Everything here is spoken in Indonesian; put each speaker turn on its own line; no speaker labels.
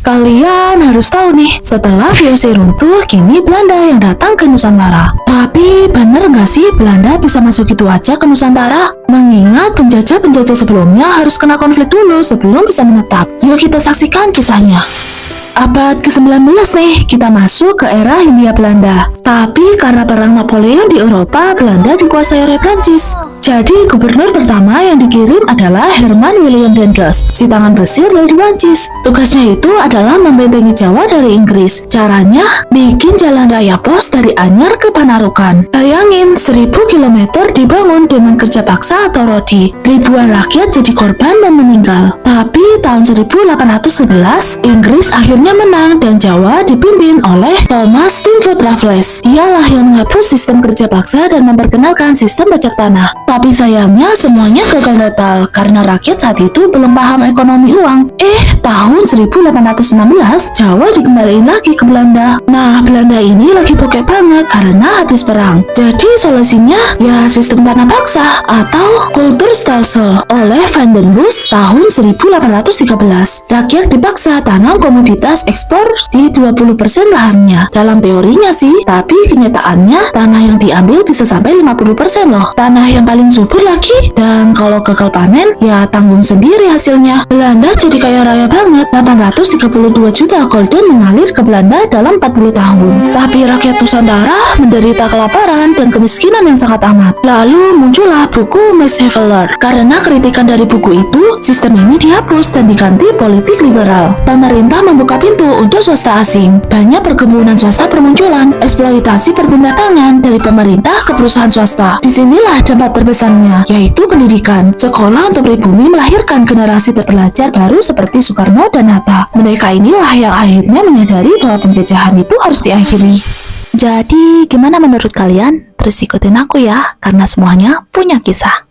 Kalian harus tahu nih, setelah VOC runtuh, kini Belanda yang datang ke Nusantara. Tapi bener nggak sih Belanda bisa masuk gitu aja ke Nusantara? Mengingat penjajah-penjajah sebelumnya harus kena konflik dulu sebelum bisa menetap. Yuk kita saksikan kisahnya. Abad ke-19 nih, kita masuk ke era Hindia Belanda. Tapi karena perang Napoleon di Eropa, Belanda dikuasai oleh Prancis. Jadi gubernur pertama yang dikirim adalah Herman William Daendels, si tangan besi dari Prancis. Tugasnya itu adalah membentengi Jawa dari Inggris. Caranya, bikin jalan raya pos dari Anyar ke Panarukan. Bayangin, 1000 km dibangun dengan kerja paksa atau rodi. Ribuan rakyat jadi korban dan meninggal. Tapi tahun 1811, Inggris akhirnya menang dan Jawa dipimpin oleh Thomas Stamford Raffles. Dialah yang menghapus sistem kerja paksa dan memperkenalkan sistem pajak tanah. Tapi sayangnya semuanya gagal total karena rakyat saat itu belum paham ekonomi uang. Tahun 1816 Jawa dikembaliin lagi ke Belanda. Nah, Belanda ini lagi bokeh banget karena habis perang. Jadi solusinya ya sistem tanah paksa atau Kulturstelsel oleh Van den Bosch tahun 1813. Rakyat dipaksa tanam komoditas ekspor di 20% lahannya. Dalam teorinya sih, tapi kenyataannya tanah yang diambil bisa sampai 50% loh. Tanah yang paling subur lagi, dan kalau gagal panen ya tanggung sendiri hasilnya. Belanda jadi kaya raya banget. 832 juta gulden mengalir ke Belanda dalam 40 tahun. Tapi rakyat Nusantara menderita kelaparan dan kemiskinan yang sangat amat. Lalu muncullah buku Max Havelaar. Karena kritikan dari buku itu, sistem ini dihapus dan diganti politik liberal. Pemerintah membuka pintu untuk swasta asing. Banyak perkebunan swasta bermunculan, eksploitasi berpindah tangan dari pemerintah ke perusahaan swasta. Disinilah dampak terbesarnya, yaitu pendidikan. Sekolah untuk pribumi melahirkan generasi terpelajar baru seperti Soekarno dan Hatta. Mereka inilah yang akhirnya menyadari bahwa penjajahan itu harus diakhiri. Jadi, gimana menurut kalian? Terus ikutin aku ya, karena semuanya punya kisah.